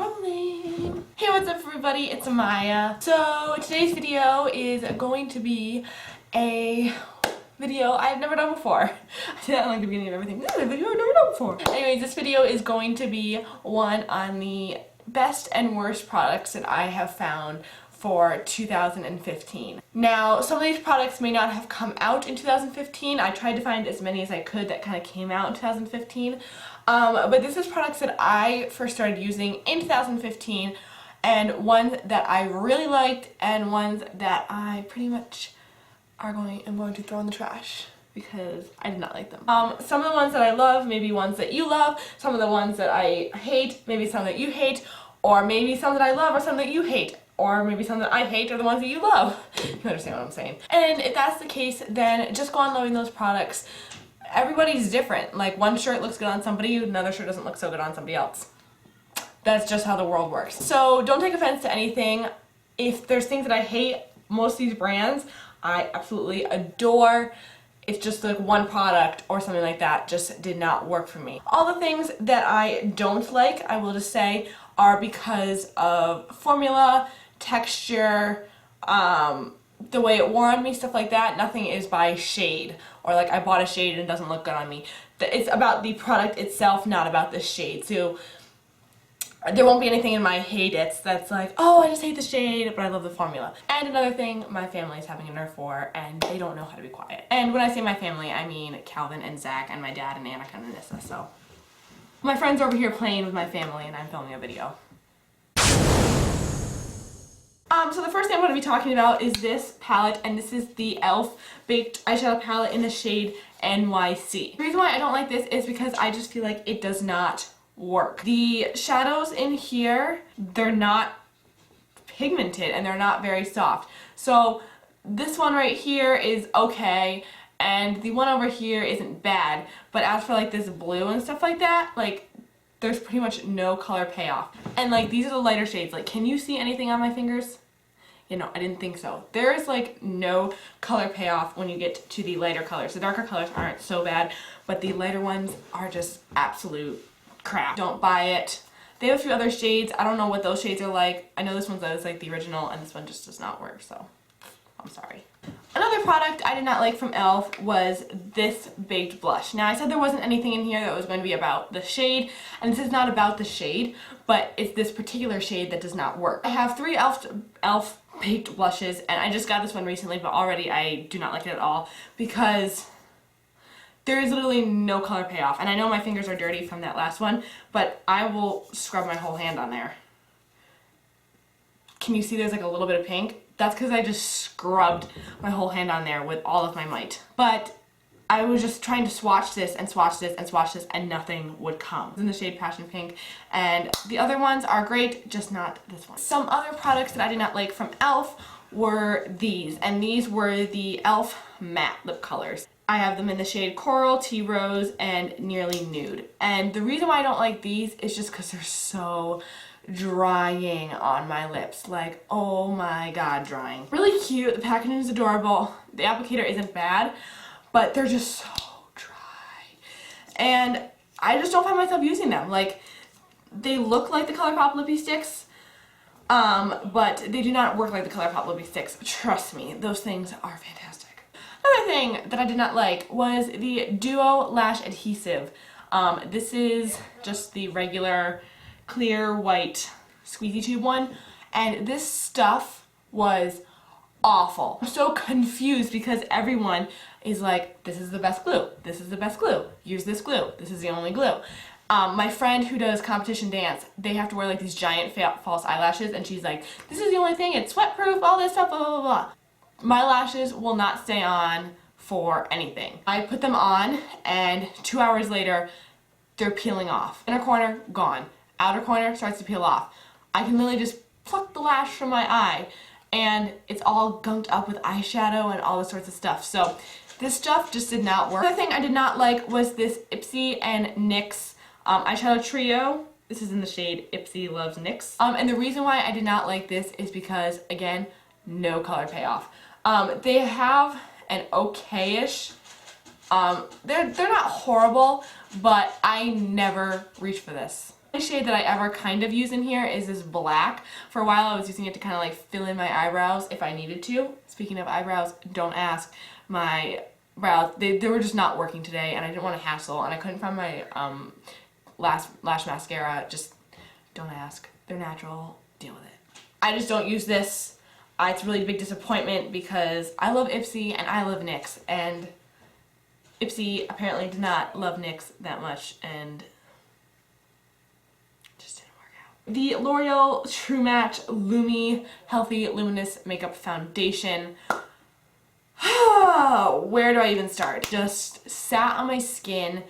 rolling. Hey, what's up everybody? It's Amaya. So today's video is going to be a video I've never done before. I say that like the beginning of everything. This is a video I've never done before. Anyways, this video is going to be one on the best and worst products that I have found for 2015. Now, some of these products may not have come out in 2015. I tried to find as many as I could that kind of came out in 2015. But this is products that I first started using in 2015, and ones that I really liked and ones that I pretty much am going to throw in the trash because I did not like them. Some of the ones that I love, maybe ones that you love, some of the ones that I hate, maybe some that you hate, or maybe some that I love or some that you hate. Or maybe some that I hate are the ones that you love. You understand what I'm saying. And if that's the case, then just go on loving those products. Everybody's different. Like, one shirt looks good on somebody, another shirt doesn't look so good on somebody else. That's just how the world works. So don't take offense to anything. If there's things that I hate, most of these brands I absolutely adore. It's just like one product or something like that just did not work for me. All the things that I don't like, I will just say, are because of formula, texture, the way it wore on me, stuff like that. Nothing is by shade, or like I bought a shade and it doesn't look good on me. It's about the product itself, not about the shade. So there won't be anything in my hate it's that's like, oh, I just hate the shade, but I love the formula. And another thing my family is having a nerve for, and they don't know how to be quiet. And when I say my family, I mean Calvin and Zach and my dad and Annika and Anissa. So my friend's over here playing with my family and I'm filming a video. So the first thing I'm going to be talking about is this palette, and this is the e.l.f. Baked Eyeshadow Palette in the shade NYC. The reason why I don't like this is because I just feel like it does not work. The shadows in here, they're not pigmented and they're not very soft. So this one right here is okay, and the one over here isn't bad, but as for like this blue and stuff like that, like there's pretty much no color payoff. And like these are the lighter shades. Like, can you see anything on my fingers? You know, I didn't think so. There is like no color payoff when you get to the lighter colors. The darker colors aren't so bad, but the lighter ones are just absolute crap. Don't buy it. They have a few other shades. I don't know what those shades are like. I know this one's like the original, and this one just does not work, so I'm sorry. Another product I did not like from e.l.f. was this baked blush. Now, I said there wasn't anything in here that was going to be about the shade, and this is not about the shade, but it's this particular shade that does not work. I have three e.l.f. baked blushes, and I just got this one recently, but already I do not like it at all because there is literally no color payoff. And I know my fingers are dirty from that last one, but I will scrub my whole hand on there. Can you see there's like a little bit of pink? That's because I just scrubbed my whole hand on there with all of my might. But I was just trying to swatch this and swatch this and swatch this, and nothing would come. It's in the shade Passion Pink, and the other ones are great, just not this one. Some other products that I did not like from e.l.f. were these, and these were the e.l.f. matte lip colors. I have them in the shade Coral, Tea Rose, and Nearly Nude. And the reason why I don't like these is just because they're so drying on my lips. Like, oh my god, drying. Really cute. The packaging is adorable. The applicator isn't bad, but they're just so dry. And I just don't find myself using them. Like, they look like the ColourPop Lippy Sticks, but they do not work like the ColourPop Lippy Sticks. Trust me, those things are fantastic. Another thing that I did not like was the Duo Lash Adhesive. This is just the regular clear white squeezy tube one, and this stuff was awful. I'm so confused because everyone is like, this is the best glue, this is the best glue, use this glue, this is the only glue. My friend who does competition dance, they have to wear like these giant false eyelashes, and she's like, this is the only thing, it's sweat proof, all this stuff, blah blah blah. My lashes will not stay on for anything. I put them on, and 2 hours later they're peeling off. Inner corner, gone. Outer corner starts to peel off. I can literally just pluck the lash from my eye, and it's all gunked up with eyeshadow and all this sorts of stuff. So this stuff just did not work. Another thing I did not like was this Ipsy and NYX eyeshadow trio. This is in the shade Ipsy Loves NYX. And the reason why I did not like this is because, again, no color payoff. They have an okay-ish, they're not horrible, but I never reach for this. The only shade that I ever kind of use in here is this black. For a while I was using it to kind of like fill in my eyebrows if I needed to. Speaking of eyebrows, don't ask. My brows, they were just not working today and I didn't want to hassle and I couldn't find my Lash mascara. Just don't ask. They're natural. Deal with it. I just don't use this. It's a really big disappointment because I love Ipsy and I love NYX, and Ipsy apparently did not love NYX that much and just didn't work out. The L'Oreal True Match Lumi Healthy Luminous Makeup Foundation. Where do I even start? Just sat on my skin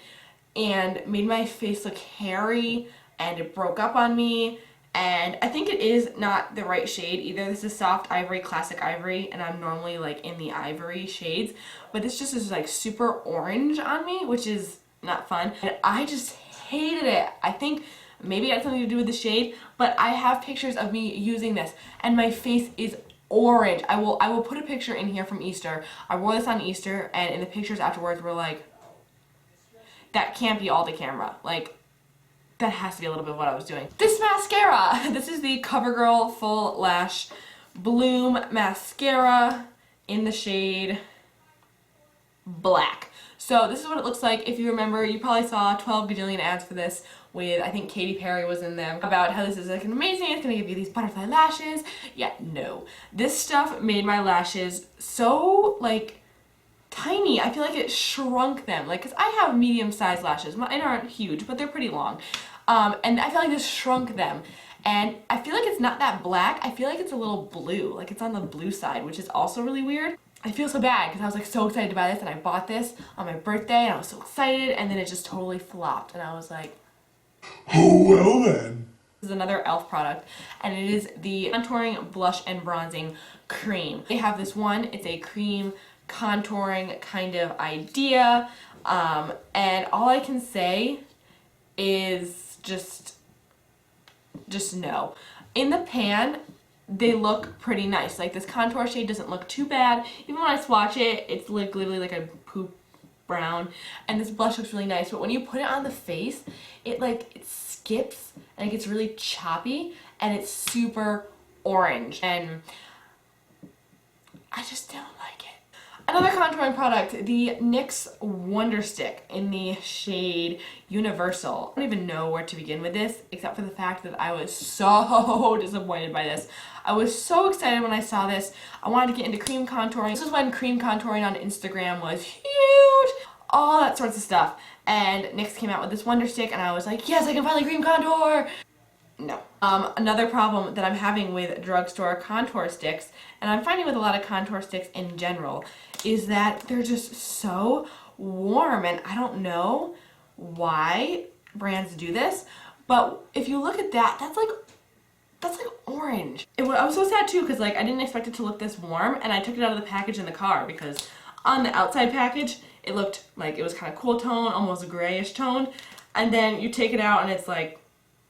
and made my face look hairy and it broke up on me, and I think it is not the right shade either. This is Soft Ivory, Classic Ivory, and I'm normally like in the ivory shades, but this just is like super orange on me, which is not fun, and I just hated it. I think maybe it had something to do with the shade, but I have pictures of me using this and my face is orange. I will put a picture in here from Easter. I wore this on Easter and in the pictures afterwards were like, that can't be all the camera. Like, that has to be a little bit of what I was doing. This mascara, this is the Covergirl Full Lash Bloom Mascara in the shade Black. So this is what it looks like. If you remember, you probably saw 12 gajillion ads for this with, I think Katy Perry was in them, about how this is like amazing, it's gonna give you these butterfly lashes. Yeah, no. This stuff made my lashes so like tiny. I feel like it shrunk them. Like, cause I have medium-sized lashes. Mine aren't huge, but they're pretty long. And I feel like this shrunk them. And I feel like it's not that black. I feel like it's a little blue. Like it's on the blue side, which is also really weird. I feel so bad because I was like so excited to buy this and I bought this on my birthday and I was so excited and then it just totally flopped and I was like, oh well then. This is another e.l.f. product and it is the Contouring Blush and Bronzing Cream. They have this one, it's a cream contouring kind of idea, and all I can say is just no. In the pan, they look pretty nice. Like this contour shade doesn't look too bad. Even when I swatch it, it's like literally like a poop brown, and this blush looks really nice, but when you put it on the face, it skips and it gets really choppy and it's super orange and I just don't like it. Another contouring product, the NYX Wonder Stick in the shade Universal. I don't even know where to begin with this, except for the fact that I was so disappointed by this. I was so excited when I saw this. I wanted to get into cream contouring. This was when cream contouring on Instagram was huge, all that sorts of stuff. And NYX came out with this Wonder Stick and I was like, yes, I can finally cream contour. No. Another problem that I'm having with drugstore contour sticks, and I'm finding with a lot of contour sticks in general, is that they're just so warm, and I don't know why brands do this, but if you look at that, that's like orange. I was so sad too because like I didn't expect it to look this warm, and I took it out of the package in the car because on the outside package it looked like it was kind of cool tone, almost grayish tone, and then you take it out and it's like,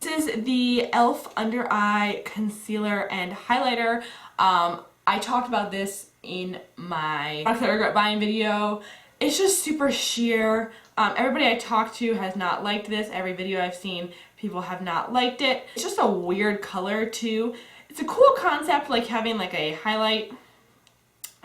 this is the e.l.f. Under Eye Concealer and Highlighter. I talked about this in my Products I Regret Buying video. It's just super sheer. Everybody I talked to has not liked this. Every video I've seen, people have not liked it. It's just a weird color too. It's a cool concept, like having like a highlight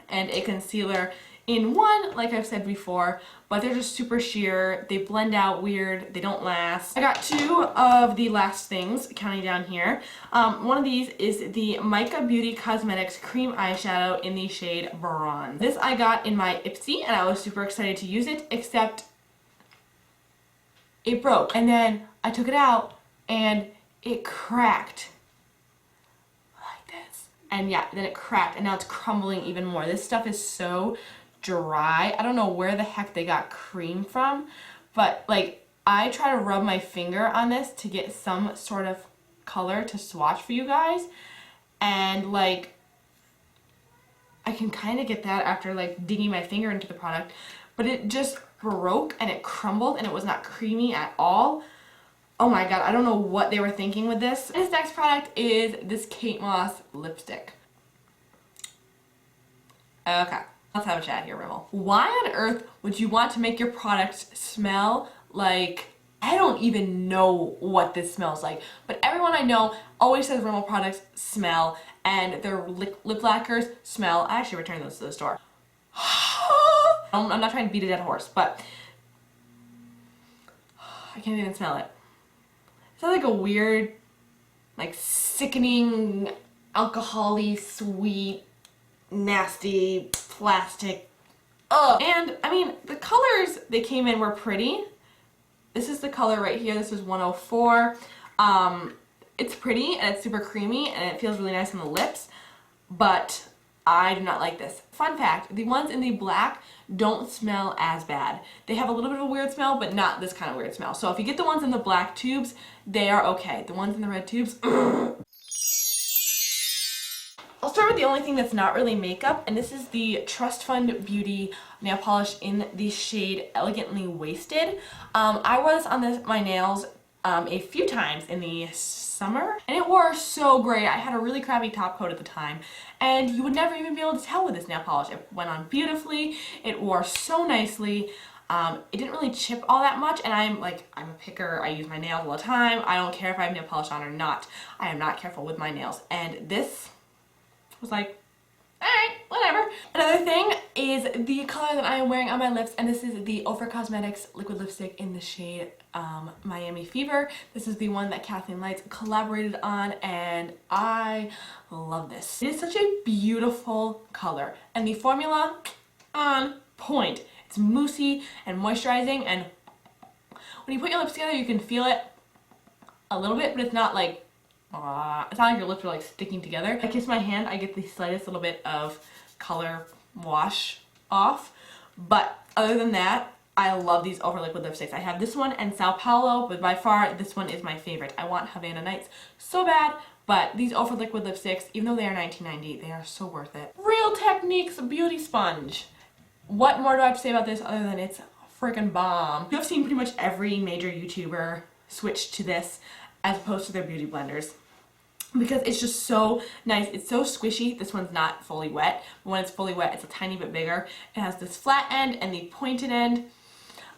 and a concealer in one, like I've said before, but they're just super sheer. They blend out weird. They don't last. I got two of the last things, counting down here. One of these is the MICA Beauty Cosmetics Cream Eyeshadow in the shade Bronze. This I got in my Ipsy, and I was super excited to use it, except it broke. And then I took it out, and it cracked. Like this. And yeah, then it cracked, and now it's crumbling even more. This stuff is so dry. I don't know where the heck they got cream from, but like I try to rub my finger on this to get some sort of color to swatch for you guys, and like I can kind of get that after like digging my finger into the product, but it just broke and it crumbled and it was not creamy at all. Oh my god, I don't know what they were thinking with this. This next product is this Kate Moss lipstick. Okay. Let's have a chat here, Rimmel. Why on earth would you want to make your product smell like I don't even know what this smells like, but everyone I know always says Rimmel products smell, and their lip lacquers smell. I actually returned those to the store. I'm not trying to beat a dead horse, but I can't even smell it. It's like a weird, like sickening, alcohol-y, sweet, nasty, plastic. Ugh. And I mean, the colors they came in were pretty. This is the color right here. This is 104. It's pretty and it's super creamy and it feels really nice on the lips, but I do not like this. Fun fact, the ones in the black don't smell as bad. They have a little bit of a weird smell, but not this kind of weird smell. So if you get the ones in the black tubes, they are okay. The ones in the red tubes, I'll start with the only thing that's not really makeup, and this is the Trust Fund Beauty nail polish in the shade Elegantly Wasted. I wore this on my nails a few times in the summer, and it wore so great. I had a really crappy top coat at the time, and you would never even be able to tell with this nail polish. It went on beautifully. It wore so nicely. It didn't really chip all that much, and I'm a picker. I use my nails all the time. I don't care if I have nail polish on or not. I am not careful with my nails, and this was like, alright, whatever. Another thing is the color that I am wearing on my lips, and this is the OFRA Cosmetics liquid lipstick in the shade Miami Fever. This is the one that Kathleen Lights collaborated on, and I love this. It is such a beautiful color, and the formula on point. It's moussey and moisturizing, and when you put your lips together, you can feel it a little bit, but it's not like it's not like your lips are like sticking together. I kiss my hand, I get the slightest little bit of color wash off, but other than that, I love these OFRA liquid lipsticks. I have this one and Sao Paulo, but by far this one is my favorite. I want Havana Nights so bad, but these OFRA liquid lipsticks, even though they are $19.90, they are so worth it. Real Techniques Beauty Sponge. What more do I have to say about this other than it's freaking bomb? You have seen pretty much every major YouTuber switch to this as opposed to their beauty blenders, because it's just so nice. It's so squishy. This one's not fully wet, but when it's fully wet, it's a tiny bit bigger. It has this flat end and the pointed end.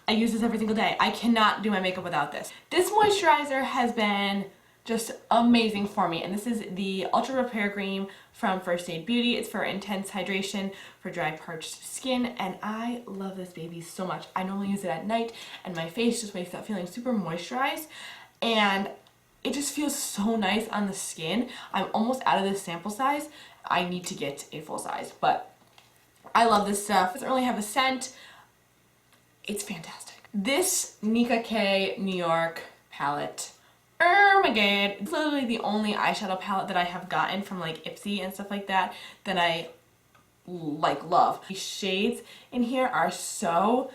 I use this every single day. I cannot do my makeup without this. This moisturizer has been just amazing for me, and this is the Ultra Repair Cream from First Aid Beauty. It's for intense hydration for dry, parched skin, and I love this baby so much. I normally use it at night, and my face just wakes up feeling super moisturized, and it just feels so nice on the skin. I'm almost out of this sample size. I need to get a full size, but I love this stuff. It doesn't really have a scent. It's fantastic. This NIKA K New York palette, oh my god, it's literally the only eyeshadow palette that I have gotten from like Ipsy and stuff like that I like love. These shades in here are so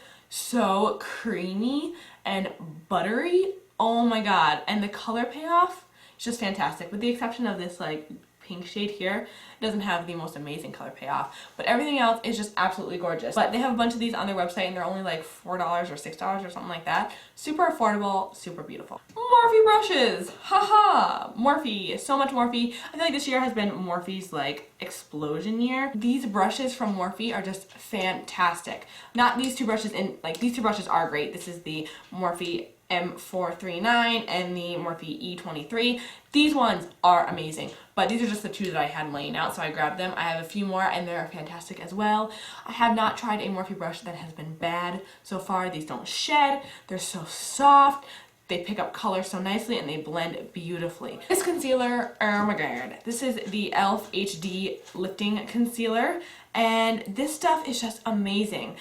creamy and buttery. Oh my god, and the color payoff is just fantastic, with the exception of this like pink shade here. It doesn't have the most amazing color payoff, but everything else is just absolutely gorgeous. But they have a bunch of these on their website, and they're only like $4 or $6 or something like that. Super affordable, super beautiful. Morphe brushes, haha, Morphe, so much Morphe. I feel like this year has been Morphe's like explosion year. These brushes from Morphe are just fantastic. Not these two brushes, these two brushes are great. This is the Morphe M439 and the Morphe E23. These ones are amazing, but these are just the two that I had laying out, so I grabbed them. I have a few more, and they're fantastic as well. I have not tried a Morphe brush that has been bad so far. These don't shed. They're so soft. They pick up color so nicely, and they blend beautifully. This concealer, oh my god. This is the e.l.f. HD Lifting Concealer, and this stuff is just amazing.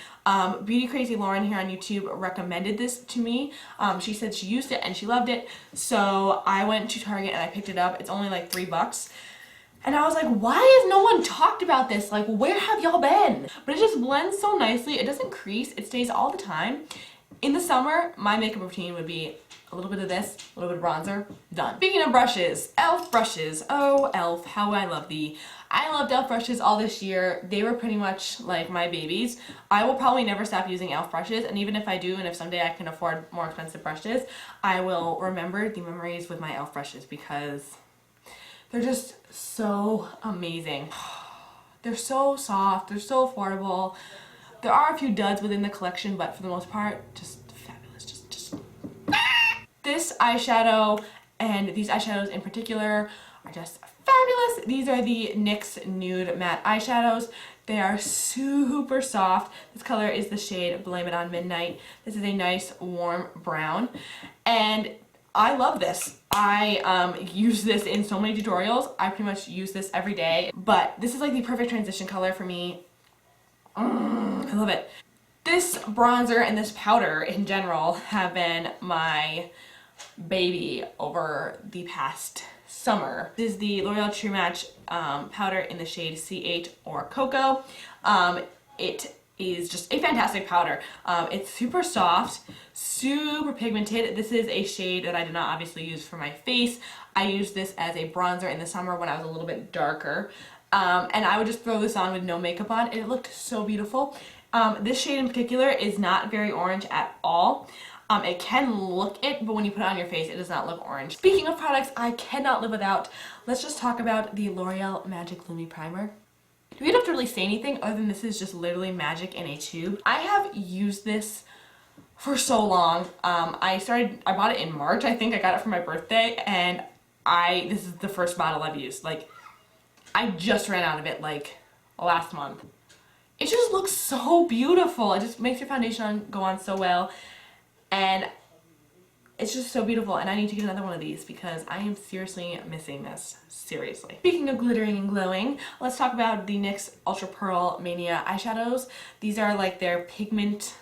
Beauty Crazy Lauren here on YouTube recommended this to me. She said she used it and she loved it, so I went to Target and I picked it up. It's only like $3. And I was like, why has no one talked about this? Like, where have y'all been? But it just blends so nicely. It doesn't crease. It stays all the time. In the summer, my makeup routine would be a little bit of this, a little bit of bronzer, done. Speaking of brushes, e.l.f. brushes. Oh, e.l.f., how I love thee. I loved e.l.f. brushes all this year. They were pretty much like my babies. I will probably never stop using e.l.f. brushes, and even if I do, and if someday I can afford more expensive brushes, I will remember the memories with my e.l.f. brushes because they're just so amazing. They're so soft, they're so affordable. There are a few duds within the collection, but for the most part, just fabulous. Just This eyeshadow and these eyeshadows in particular are just fabulous. These are the NYX Nude Matte Eyeshadows. They are super soft. This color is the shade Blame It On Midnight. This is a nice warm brown, and I love this. I use this in so many tutorials. I pretty much use this every day, but this is like the perfect transition color for me. I love it. This bronzer and this powder in general have been my baby over the past summer. This is the L'Oreal True Match powder in the shade C8 or Cocoa. It is just a fantastic powder. It's super soft, super pigmented. This is a shade that I did not obviously use for my face. I used this as a bronzer in the summer when I was a little bit darker. And I would just throw this on with no makeup on, and it looked so beautiful. This shade in particular is not very orange at all. It can look it, but when you put it on your face, it does not look orange. Speaking of products I cannot live without, let's just talk about the L'Oreal Magic Lumi Primer. We don't have to really say anything other than this is just literally magic in a tube. I have used this for so long. I bought it in March, I think. I got it for my birthday, and this is the first bottle I've used. Like, I just ran out of it like last month. It just looks so beautiful. It just makes your foundation go on so well. And it's just so beautiful, and I need to get another one of these because I am seriously missing this. Seriously. Speaking of glittering and glowing, let's talk about the NYX Ultra Pearl Mania eyeshadows. These are like their pigment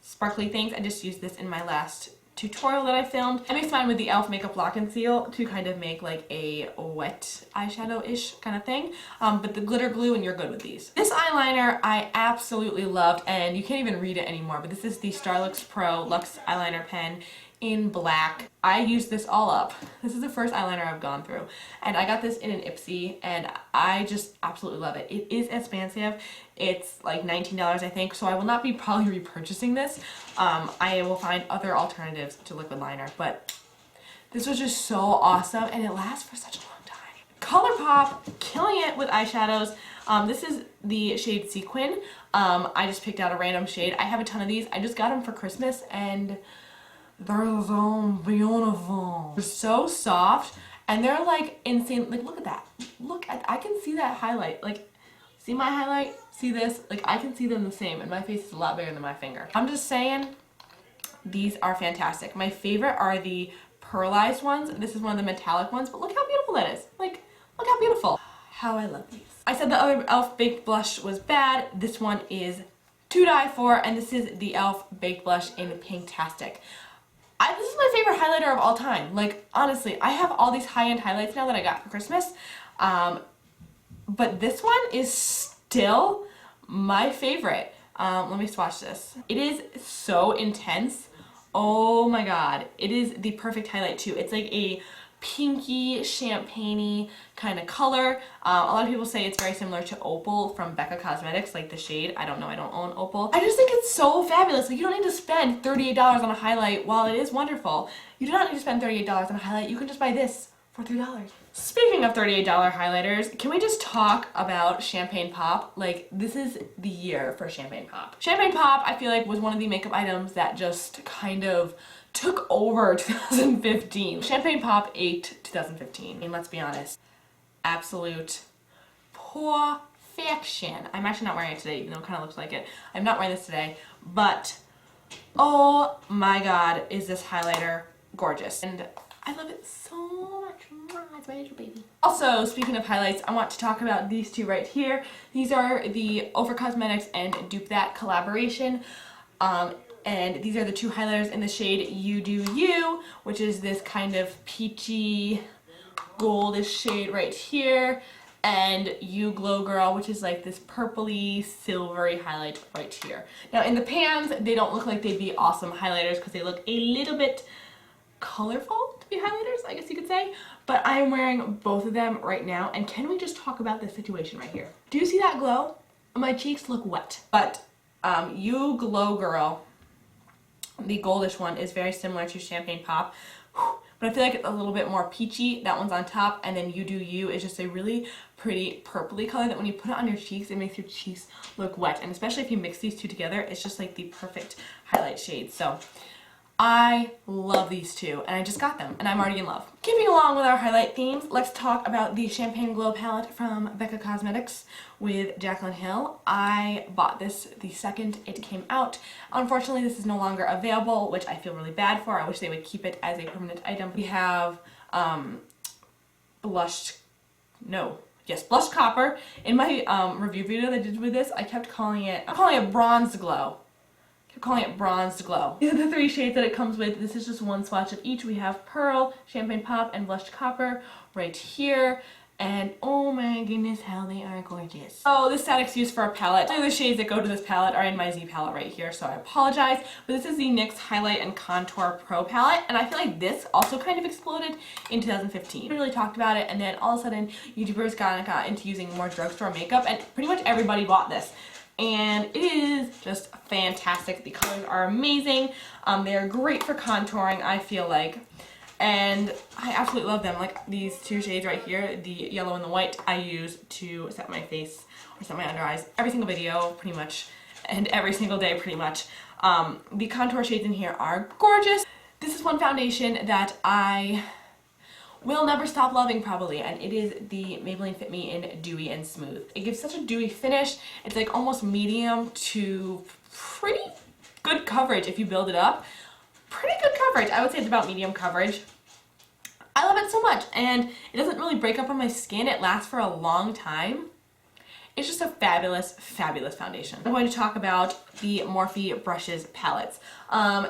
sparkly things. I just used this in my last tutorial that I filmed. I mixed mine with the e.l.f. Makeup Lock and Seal to kind of make like a wet eyeshadow-ish kind of thing. But the glitter glue, and you're good with these. This eyeliner I absolutely loved, and you can't even read it anymore, but this is the Starlux Pro Luxe Eyeliner Pen in black. I used this all up. This is the first eyeliner I've gone through, and I got this in an Ipsy, and I just absolutely love it. It is expensive. It's like $19, I think, so I will not be probably repurchasing this. I will find other alternatives to liquid liner, but this was just so awesome, and it lasts for such a long time. ColourPop, killing it with eyeshadows. This is the shade Sequin. I just picked out a random shade. I have a ton of these. I just got them for Christmas, and they're so beautiful. They're so soft, and they're like insane. Like, look at that. I can see that highlight. Like, see my highlight? See this? Like, I can see them the same, and my face is a lot bigger than my finger. I'm just saying, these are fantastic. My favorite are the pearlized ones. This is one of the metallic ones, but look how beautiful that is. Like, look how beautiful. How I love these. I said the other e.l.f. Baked Blush was bad. This one is to die for, and this is the e.l.f. Baked Blush in Pinktastic. This is my favorite highlighter of all time. Like, honestly, I have all these high-end highlights now that I got for Christmas. But this one is still my favorite. Let me swatch this. It is so intense. Oh my god. It is the perfect highlight too. It's like a pinky, champagne-y kind of color. A lot of people say it's very similar to Opal from Becca Cosmetics, like the shade. I don't know, I don't own Opal. I just think it's so fabulous. Like, you don't need to spend $38 on a highlight. While it is wonderful, you do not need to spend $38 on a highlight. You can just buy this for $3. Speaking of $38 highlighters, can we just talk about Champagne Pop? Like, this is the year for Champagne Pop. Champagne Pop, I feel like, was one of the makeup items that just kind of took over 2015. Champagne Pop ate 2015. And let's be honest, absolute perfection. I'm actually not wearing it today, even though it kind of looks like it. I'm not wearing this today, but oh my god, is this highlighter gorgeous. And I love it so much. It's my little baby. Also, speaking of highlights, I want to talk about these two right here. These are the OFRA Cosmetics and Dupe That collaboration. And these are the two highlighters in the shade You Do You, which is this kind of peachy, goldish shade right here. And You Glow Girl, which is like this purpley, silvery highlight right here. Now in the pans, they don't look like they'd be awesome highlighters because they look a little bit colorful to be highlighters, I guess you could say. But I am wearing both of them right now, and can we just talk about this situation right here? Do you see that glow? My cheeks look wet. But You Glow Girl, the goldish one, is very similar to Champagne Pop, but I feel like it's a little bit more peachy. That one's on top, and then You Do You is just a really pretty purpley color that when you put it on your cheeks, it makes your cheeks look wet. And especially if you mix these two together, it's just like the perfect highlight shade. So I love these two, and I just got them, and I'm already in love. Keeping along with our highlight themes, let's talk about the Champagne Glow palette from Becca Cosmetics with Jaclyn Hill. I bought this the second it came out. Unfortunately, this is no longer available, which I feel really bad for. I wish they would keep it as a permanent item. We have blush copper. In my review video that I did with this, I'm calling it bronze glow. Calling it bronzed glow. These are the 3 shades that it comes with. This is just one swatch of each. We have Pearl, Champagne Pop, and Blushed Copper right here. And oh my goodness, how they are gorgeous. Oh, this sad excuse for a palette. The shades that go to this palette are in my Z palette right here, so I apologize. But this is the NYX Highlight and Contour Pro palette, and I feel like this also kind of exploded in 2015. We really talked about it, and then all of a sudden, YouTubers got into using more drugstore makeup, and pretty much everybody bought this. And it is just fantastic. The colors are amazing. They are great for contouring, I feel like. And I absolutely love them. Like these 2 shades right here, the yellow and the white, I use to set my face or set my under eyes every single video pretty much, and every single day pretty much. The contour shades in here are gorgeous. This is one foundation that I will never stop loving probably, and it is the Maybelline Fit Me in Dewy and Smooth. It gives such a dewy finish. It's like almost medium to pretty good coverage if you build it up. Pretty good coverage. I would say it's about medium coverage. I love it so much, and it doesn't really break up on my skin. It lasts for a long time. It's just a fabulous, fabulous foundation. I'm going to talk about the Morphe Brushes palettes.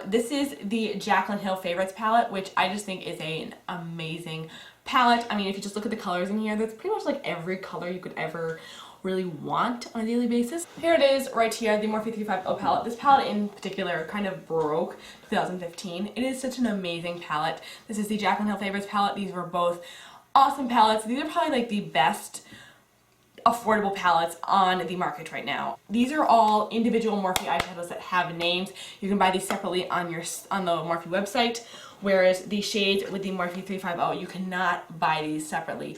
This is the Jaclyn Hill Favorites palette, which I just think is an amazing palette. I mean, if you just look at the colors in here, there's pretty much like every color you could ever really want on a daily basis. Here it is right here, the Morphe 350 palette. This palette in particular kind of broke 2015. It is such an amazing palette. This is the Jaclyn Hill Favorites palette. These were both awesome palettes. These are probably like the best affordable palettes on the market right now. These are all individual Morphe eyeshadows that have names. You can buy these separately on the Morphe website, whereas the shades with the Morphe 350, you cannot buy these separately.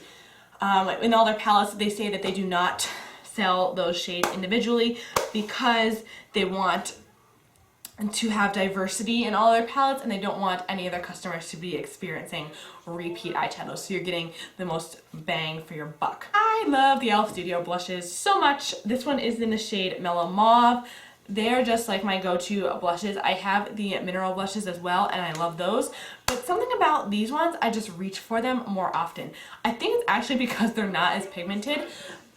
In all their palettes, they say that they do not sell those shades individually because they want to have diversity in all their palettes, and they don't want any of their customers to be experiencing repeat eyeshadows, so you're getting the most bang for your buck. I love the e.l.f. Studio blushes so much. This one is in the shade Mellow Mauve. They're just like my go-to blushes. I have the mineral blushes as well, and I love those. But something about these ones, I just reach for them more often. I think it's actually because they're not as pigmented,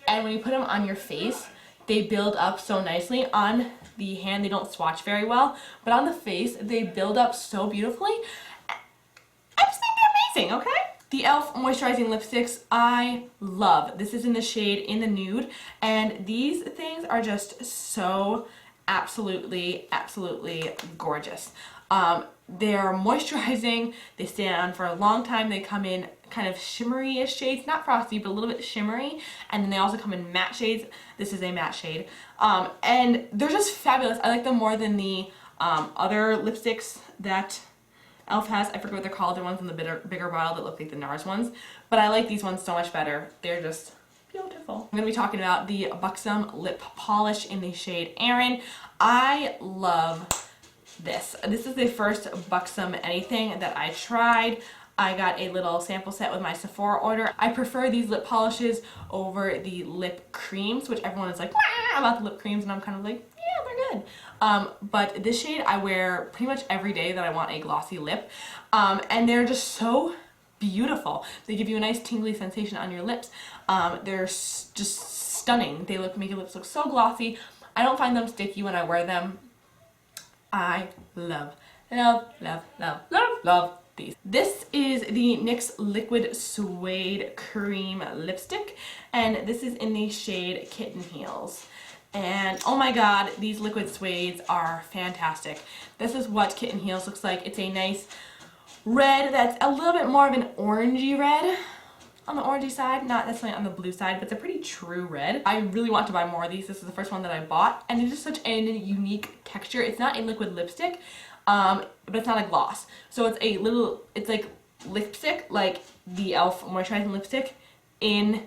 and when you put them on your face, they build up so nicely. On the hand, they don't swatch very well, but on the face, they build up so beautifully. I just think they're amazing, okay? The e.l.f. moisturizing lipsticks, I love. This is in the shade In the Nude, and these things are just so absolutely, absolutely gorgeous. They're moisturizing, they stay on for a long time, they come in kind of shimmery-ish shades, not frosty, but a little bit shimmery, and then they also come in matte shades. This is a matte shade, and they're just fabulous. I like them more than the other lipsticks that e.l.f. has. I forget what they're called, the ones in the bigger vial that look like the NARS ones, but I like these ones so much better. They're just beautiful. I'm going to be talking about the Buxom Lip Polish in the shade Aaron. I love this. This is the first Buxom anything that I tried. I got a little sample set with my Sephora order. I prefer these lip polishes over the lip creams, which everyone is like, wah, about the lip creams, and I'm kind of like, yeah, they're good. But this shade I wear pretty much every day that I want a glossy lip, and they're just so beautiful. They give you a nice tingly sensation on your lips. They're just stunning. They make your lips look so glossy. I don't find them sticky when I wear them. I love, love, love, love, love, love these. This is the NYX Liquid Suede Cream Lipstick, and this is in the shade Kitten Heels. And oh my god, these liquid suedes are fantastic. This is what Kitten Heels looks like. It's a nice red that's a little bit more of an orangey red on the orangey side, not necessarily on the blue side, but it's a pretty true red. I really want to buy more of these. This is the first one that I bought, and it is such a unique texture. It's not a liquid lipstick, but it's not a gloss. So it's like lipstick, like the e.l.f. moisturizing lipstick in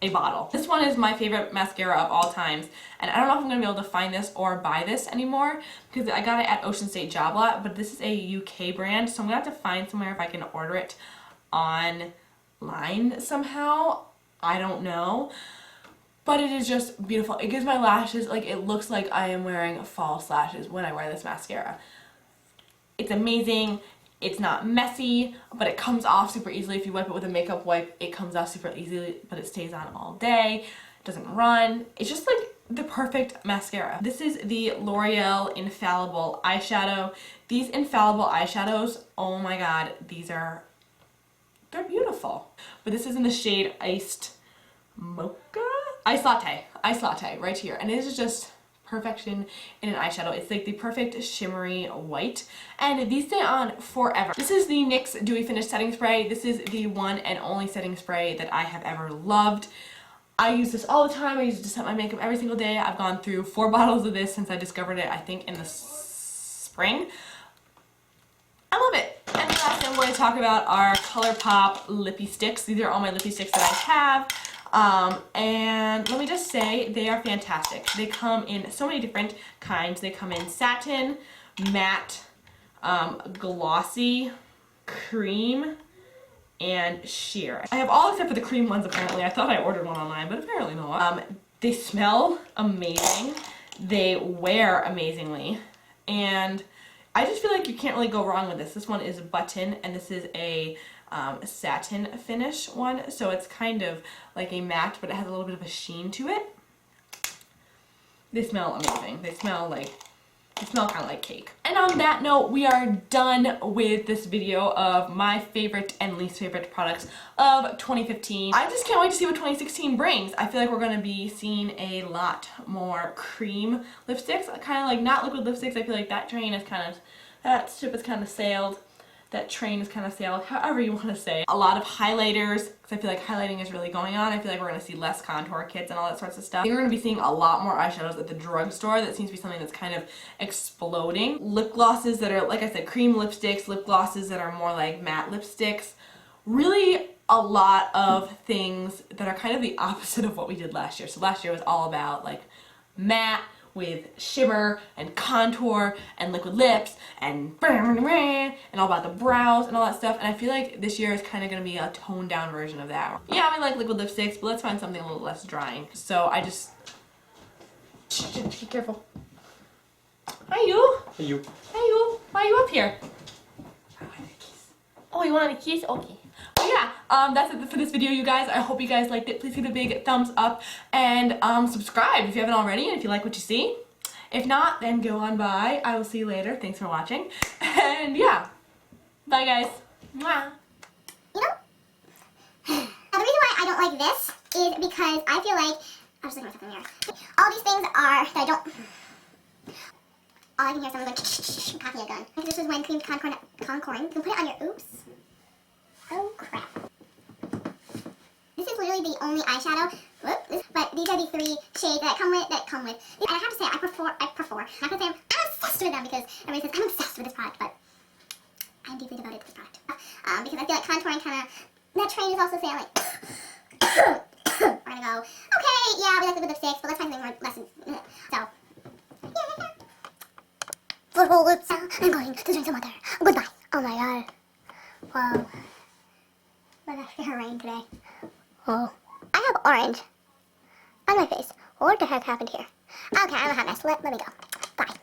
a bottle. This one is my favorite mascara of all times, and I don't know if I'm going to be able to find this or buy this anymore because I got it at Ocean State Job Lot, but this is a UK brand, so I'm going to have to find somewhere if I can order it online somehow. I don't know. But it is just beautiful. It gives my lashes, like, it looks like I am wearing false lashes when I wear this mascara. It's amazing. It's not messy, but it comes off super easily. If you wipe it with a makeup wipe, it comes off super easily, but it stays on all day. It doesn't run. It's just like the perfect mascara. This is the L'Oreal Infallible Eyeshadow. These Infallible eyeshadows, oh my god, they're beautiful. But this is in the shade Iced Mocha? Ice Latte, right here. And it is just perfection in an eyeshadow. It's like the perfect shimmery white. And these stay on forever. This is the NYX Dewy Finish Setting Spray. This is the one and only setting spray that I have ever loved. I use this all the time. I use it to set my makeup every single day. I've gone through 4 bottles of this since I discovered it, I think, in the spring. I love it. And the last thing I'm going to talk about are ColourPop Lippy Sticks. These are all my lippy sticks that I have. And let me just say, they are fantastic. They come in so many different kinds. They come in satin, matte, glossy, cream, and sheer. I have all except for the cream ones apparently. I thought I ordered one online, but apparently not. They smell amazing. They wear amazingly. And I just feel like you can't really go wrong with this. This one is button, and this is a satin finish one, so it's kind of like a matte, but it has a little bit of a sheen to it. They smell amazing. They smell kind of like cake. And on that note, we are done with this video of my favorite and least favorite products of 2015. I just can't wait to see what 2016 brings. I feel like we're going to be seeing a lot more cream lipsticks, kind of like not liquid lipsticks. I feel like that ship has kind of sailed. That train is kind of sailed, however you want to say. A lot of highlighters, because I feel like highlighting is really going on. I feel like we're going to see less contour kits and all that sorts of stuff. I think we're going to be seeing a lot more eyeshadows at the drugstore. That seems to be something that's kind of exploding. Lip glosses that are, like I said, cream lipsticks, lip glosses that are more like matte lipsticks. Really a lot of things that are kind of the opposite of what we did last year. So last year was all about like matte with shimmer and contour and liquid lips and all about the brows and all that stuff, and I feel like this year is kind of going to be a toned down version of that. Yeah, I like liquid lipsticks, but let's find something a little less drying. So I just... Be careful. Hi you! Hey you. Hi you! Why are you up here? I want a kiss. Oh, you want a kiss? Okay. But yeah, that's it for this video, you guys. I hope you guys liked it. Please give it a big thumbs up and subscribe if you haven't already and if you like what you see. If not, then go on by. I will see you later. Thanks for watching. And yeah, bye guys. Mwah. You know, the reason why I don't like this is because I feel like, I'm just looking at myself in the mirror. All these things are, that I don't, all I can hear is someone going, cocking a gun. This is when creamed contouring. You can put it on your, oops. Oh crap. This is literally the only eyeshadow, but these are the 3 shades that come with, and I have to say, I prefer, I'm not going to say I'm obsessed with them because everybody says I'm obsessed with this product, but I'm deeply devoted to this product. Because I feel like contouring kind of, that train is also saying like, we're going to go, okay, yeah, we like the lipsticks, but let's find something more less, so, yeah. For whole lips, I'm going to drink some water. Goodbye. Oh my god. Wow. Look at her rain today. Oh. I have orange on my face. What the heck happened here? Okay, I'm a hot mess. Let me go. Bye.